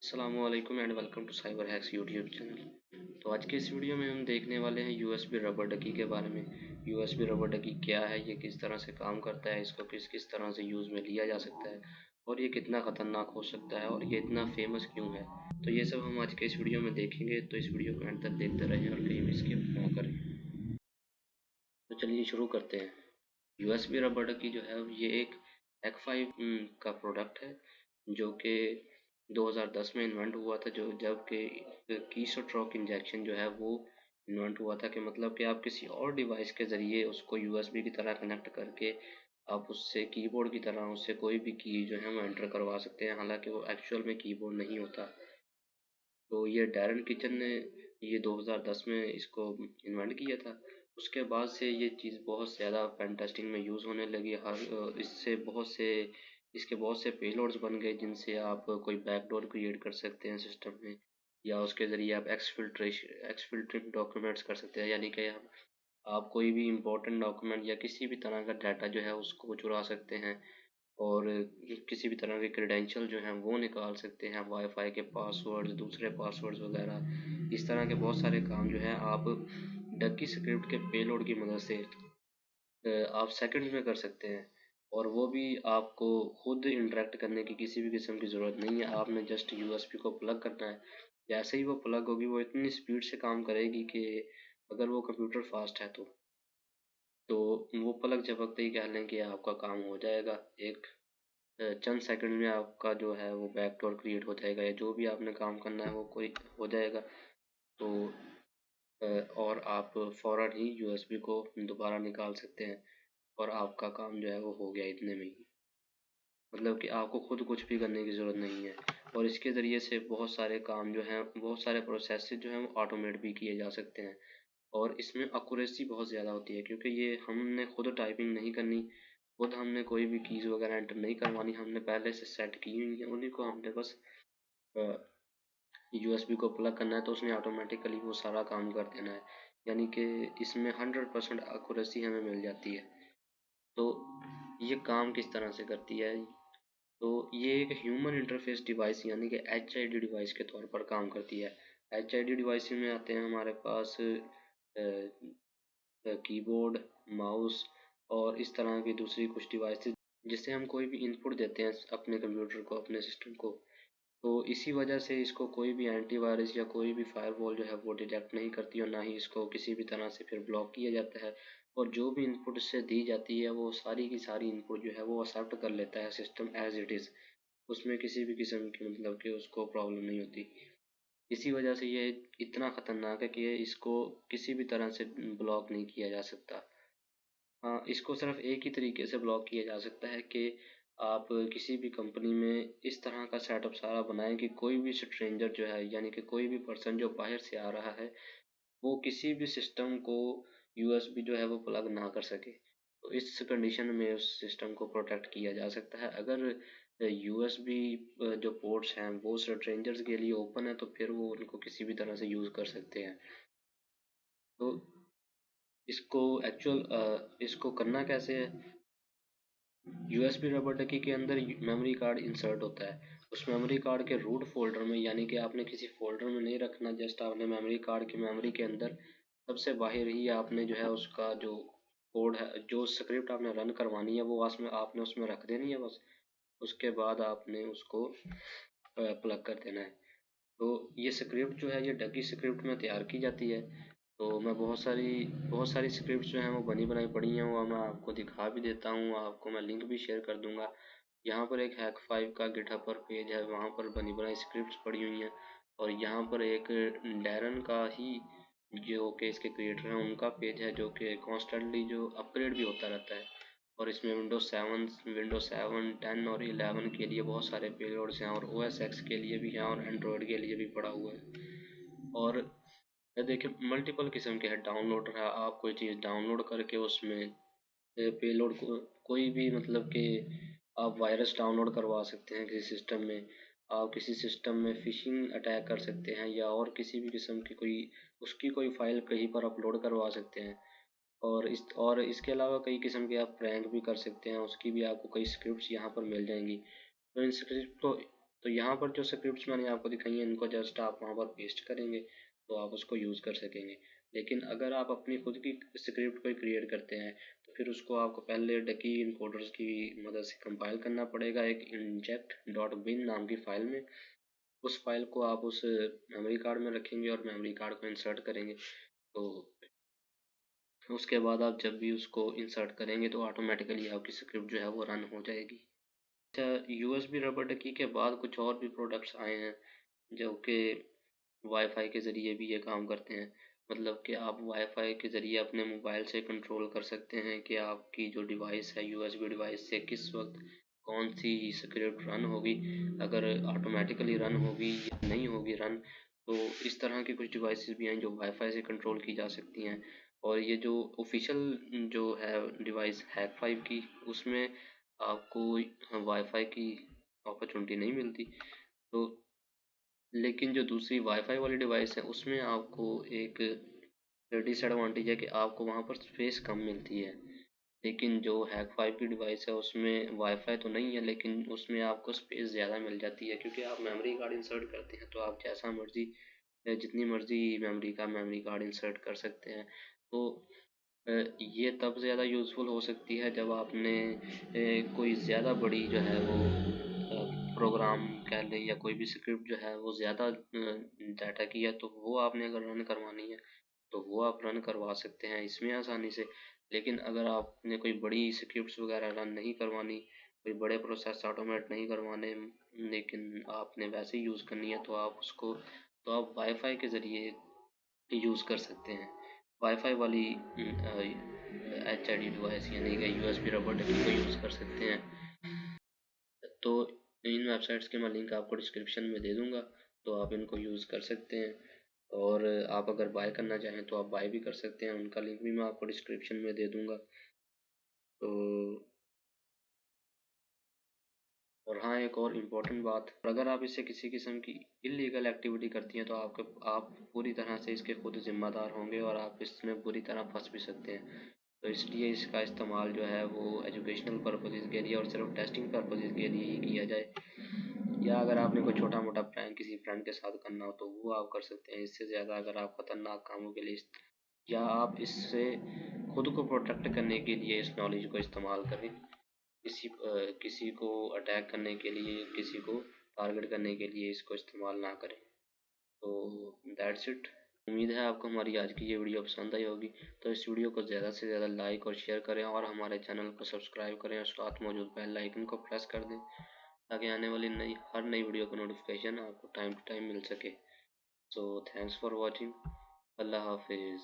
अस्सलामुअलैकुम and welcome to cyber hacks YouTube channel. तो आज के इस वीडियो में हम देखने वाले हैं यूएसबी रबर डकी के बारे में। यूएसबी रबर डकी क्या है, ये किस तरह से काम करता है, इसको किस किस तरह से यूज़ में लिया जा सकता है और ये कितना ख़तरनाक हो सकता है और ये इतना फेमस क्यों है। तो ये सब हम आज के इस वीडियो में देखेंगे, तो इस वीडियो को एंड तक देखते रहें और कहीं भी स्किप ना करें। तो चलिए शुरू करते हैं। यूएसबी रबर डकी जो है ये एक हैक 5 का प्रोडक्ट है जो कि 2010 में इन्वेंट हुआ था, जो जब कि कीस्ट्रोक इंजेक्शन जो है वो इन्वेंट हुआ था, कि मतलब कि आप किसी और डिवाइस के ज़रिए उसको यूएसबी की तरह कनेक्ट करके आप उससे कीबोर्ड की तरह उससे कोई भी की जो है वो एंटर करवा सकते हैं, हालांकि वो एक्चुअल में कीबोर्ड नहीं होता। तो ये डैरन किचन ने ये 2010 में इसको इन्वेंट किया था। उसके बाद से ये चीज़ बहुत ज़्यादा पेन टेस्टिंग में यूज़ होने लगी। इससे इसके बहुत से पेलोड्स बन गए जिनसे आप कोई बैकडोर क्रिएट कर सकते हैं सिस्टम में, या उसके ज़रिए आप एक्सफिल्ट्रिंग डॉक्यूमेंट्स कर सकते हैं, यानी कि आप कोई भी इम्पोर्टेंट डॉक्यूमेंट या किसी भी तरह का डाटा जो है उसको चुरा सकते हैं और किसी भी तरह के क्रेडेंशियल जो हैं वो निकाल सकते हैं, वाईफाई के पासवर्ड्स, दूसरे पासवर्ड्स वगैरह। इस तरह के बहुत सारे काम जो हैं आप डकी स्क्रिप्ट के पेलोड की मदद से आप सेकंड्स में कर सकते हैं। और वो भी आपको खुद इंटरेक्ट करने की किसी भी किस्म की ज़रूरत नहीं है, आपने जस्ट यूएसबी को प्लग करना है। जैसे ही वो प्लग होगी वो इतनी स्पीड से काम करेगी कि अगर वो कंप्यूटर फास्ट है तो वो पलक झपकते ही कह लें कि आपका काम हो जाएगा। एक चंद सेकंड में आपका जो है वो बैकडोर क्रिएट हो जाएगा, या जो भी आपने काम करना है वो कोई हो जाएगा। तो और आप फ़ौरन ही यूएसबी को दोबारा निकाल सकते हैं और आपका काम जो है वो हो गया इतने में ही। मतलब कि आपको खुद कुछ भी करने की ज़रूरत नहीं है। और इसके ज़रिए से बहुत सारे काम जो हैं, बहुत सारे प्रोसेस जो हैं वो ऑटोमेट भी किए जा सकते हैं। और इसमें एक्यूरेसी बहुत ज़्यादा होती है, क्योंकि ये हमने खुद टाइपिंग नहीं करनी, खुद हमने कोई भी कीज़ वगैरह एंटर नहीं करवानी, हमने पहले से सेट की हुई है, उन्हीं को हमने बस यूएसबी को प्लग करना है तो उसने ऑटोमेटिकली वो सारा काम कर देना है। यानी कि इसमें 100% एक्यूरेसी हमें मिल जाती है। तो ये काम किस तरह से करती है, तो ये एक ह्यूमन इंटरफेस डिवाइस यानी कि HID डिवाइस के तौर पर काम करती है। HID डिवाइस में आते हैं हमारे पास कीबोर्ड, माउस और इस तरह की दूसरी कुछ डिवाइसेस जिससे हम कोई भी इनपुट देते हैं अपने कंप्यूटर को, अपने सिस्टम को। तो इसी वजह से इसको कोई भी एंटीवायरस या कोई भी फायरवॉल जो है वो डिटेक्ट नहीं करती, और ना ही इसको किसी भी तरह से फिर ब्लॉक किया जाता है। और जो भी इनपुट इससे दी जाती है वो सारी की सारी इनपुट जो है वो एक्सेप्ट कर लेता है सिस्टम एज इट इज़। उसमें किसी भी किस्म की मतलब कि उसको प्रॉब्लम नहीं होती। इसी वजह से ये इतना ख़तरनाक है कि इसको किसी भी तरह से ब्लॉक नहीं किया जा सकता। हाँ, इसको सिर्फ एक ही तरीके से ब्लॉक किया जा सकता है कि आप किसी भी कंपनी में इस तरह का सेटअप सारा बनाएं कि कोई भी स्ट्रेंजर जो है, यानी कि कोई भी पर्सन जो बाहर से आ रहा है, वो किसी भी सिस्टम को यूएसबी जो है वो प्लग ना कर सके। तो इस कंडीशन में उस सिस्टम को प्रोटेक्ट किया जा सकता है। अगर यूएसबी जो पोर्ट्स हैं वो स्ट्रेंजर्स के लिए ओपन है तो फिर वो उनको किसी भी तरह से यूज़ कर सकते हैं। तो इसको करना कैसे है। यूएसबी रबर डकी के अंदर मेमोरी कार्ड इंसर्ट होता है। उस मेमोरी कार्ड के रूट फोल्डर में, यानी कि आपने किसी फोल्डर में नहीं रखना, जस्ट आपने मेमोरी कार्ड की मेमोरी के अंदर सबसे बाहर ही आपने जो है उसका जो कोड है, जो स्क्रिप्ट आपने रन करवानी है वो उसमें आपने उसमें रख देनी है बस। उसके बाद आपने उसको प्लग कर देना है। तो ये स्क्रिप्ट जो है ये डकी स्क्रिप्ट में तैयार की जाती है। तो मैं बहुत सारी स्क्रिप्ट्स जो हैं वो बनी बनाई पड़ी हैं, वो मैं आपको दिखा भी देता हूँ, आपको मैं लिंक भी शेयर कर दूंगा। यहाँ पर एक हैक 5 का गिटहब पर पेज है, वहाँ पर बनी बनाई स्क्रिप्ट्स पड़ी हुई हैं। और यहाँ पर एक डैरन का ही जो कि इसके क्रिएटर हैं उनका पेज है, जो कि कॉन्स्टेंटली जो अपग्रेड भी होता रहता है। और इसमें विंडोज 7, 10 और 11 के लिए बहुत सारे पेलोड्स हैं, और OS X के लिए भी हैं और एंड्रॉयड के लिए भी पड़ा हुआ है। और ये देखिए मल्टीपल किस्म के है डाउनलोडर है, आप कोई चीज़ डाउनलोड करके उसमें पेलोड को कोई भी मतलब कि आप वायरस डाउनलोड करवा सकते हैं किसी सिस्टम में, आप किसी सिस्टम में फिशिंग अटैक कर सकते हैं, या और किसी भी किस्म की कोई उसकी कोई फाइल कहीं पर अपलोड करवा सकते हैं। और इसके अलावा कई किस्म के आप प्रैंक भी कर सकते हैं, उसकी भी आपको कई स्क्रिप्ट्स यहाँ पर मिल जाएंगी। तो इन स्क्रिप्ट को तो यहाँ पर जो स्क्रिप्ट्स मैंने आपको दिखाई हैं इनको जस्ट आप वहाँ पर पेस्ट करेंगे तो आप उसको यूज़ कर सकेंगे। लेकिन अगर आप अपनी खुद की स्क्रिप्ट कोई क्रिएट करते हैं तो फिर उसको आपको पहले डकी इनकोडर्स की मदद से कंपाइल करना पड़ेगा एक inject.bin नाम की फ़ाइल में। उस फाइल को आप उस मेमोरी कार्ड में रखेंगे और मेमोरी कार्ड को इंसर्ट करेंगे। तो उसके बाद आप जब भी उसको इंसर्ट करेंगे तो ऑटोमेटिकली आपकी स्क्रिप्ट जो है वो रन हो जाएगी। अच्छा, यूएसबी रबर डकी के बाद कुछ और भी प्रोडक्ट्स आए हैं जो कि वाईफाई के ज़रिए भी ये काम करते हैं। मतलब कि आप वाईफाई के ज़रिए अपने मोबाइल से कंट्रोल कर सकते हैं कि आपकी जो डिवाइस है यूएसबी डिवाइस से किस वक्त कौन सी स्क्रिप्ट रन होगी, अगर ऑटोमेटिकली रन होगी या नहीं होगी रन। तो इस तरह की कुछ डिवाइसेस भी हैं जो वाईफाई से कंट्रोल की जा सकती हैं। और ये जो ऑफिशियल जो है डिवाइस हैक 5 की, उसमें आपको वाईफाई की अपॉर्चुनिटी नहीं मिलती। तो लेकिन जो दूसरी वाईफाई वाली डिवाइस है उसमें आपको एक डिसएडवांटेज है कि आपको वहाँ पर स्पेस कम मिलती है। लेकिन जो हैक 5 की डिवाइस है उसमें वाईफाई तो नहीं है लेकिन उसमें आपको स्पेस ज़्यादा मिल जाती है, क्योंकि आप मेमोरी कार्ड इंसर्ट करते हैं तो आप जैसा मर्जी जितनी मर्जी मेमोरी कार्ड इंसर्ट कर सकते हैं। तो ये तब ज़्यादा यूज़फुल हो सकती है जब आपने कोई ज़्यादा बड़ी जो है वो प्रोग्राम कह लें या कोई भी स्क्रिप्ट जो है वो ज़्यादा डाटा की है, तो वो आपने अगर रन करवानी है तो वो आप रन करवा सकते हैं इसमें आसानी से। लेकिन अगर आपने कोई बड़ी स्क्रिप्ट्स वगैरह रन नहीं करवानी, कोई बड़े प्रोसेस ऑटोमेट नहीं करवाने, लेकिन आपने वैसे ही यूज़ करनी है तो आप वाईफाई के ज़रिए यूज़ कर सकते हैं। वाईफाई वाली HID डिवाइस यानी कि यूएसबी रबर डकी को यूज़ कर सकते हैं। तो इन वेबसाइट्स के मैं लिंक आपको डिस्क्रिप्शन में दे दूँगा, तो आप इनको यूज़ कर सकते हैं। और आप अगर बाय करना चाहें तो आप बाय भी कर सकते हैं, उनका लिंक भी मैं आपको डिस्क्रिप्शन में दे दूँगा। तो और हाँ, एक और इम्पोर्टेंट बात, अगर आप इससे किसी किस्म की इल्लीगल एक्टिविटी करती हैं तो आप पूरी तरह से इसके खुद ज़िम्मेदार होंगे और आप इसमें बुरी तरह फंस भी सकते हैं। तो इसलिए इसका इस्तेमाल जो है वो एजुकेशनल पर्पसेस के लिए और सिर्फ टेस्टिंग पर्पसेस के लिए ही किया जाए। या अगर आपने कोई छोटा मोटा प्रैंक किसी फ्रेंड के साथ करना हो तो वो आप कर सकते हैं। इससे ज़्यादा अगर आप ख़तरनाक कामों के लिए या आप इससे खुद को प्रोटेक्ट करने के लिए इस नॉलेज को इस्तेमाल करें, किसी को अटैक करने के लिए, किसी को टारगेट करने के लिए इसको इस्तेमाल ना करें। तो दैट्स इट। उम्मीद है आपको हमारी आज की ये वीडियो पसंद आई होगी। तो इस वीडियो को ज़्यादा से ज़्यादा लाइक और शेयर करें और हमारे चैनल को सब्सक्राइब करें और साथ मौजूद बेल आइकन को प्रेस कर दें ताकि आने वाली हर नई वीडियो का नोटिफिकेशन आपको टाइम टू टाइम मिल सके। So thanks for watching. अल्लाह हाफिज़।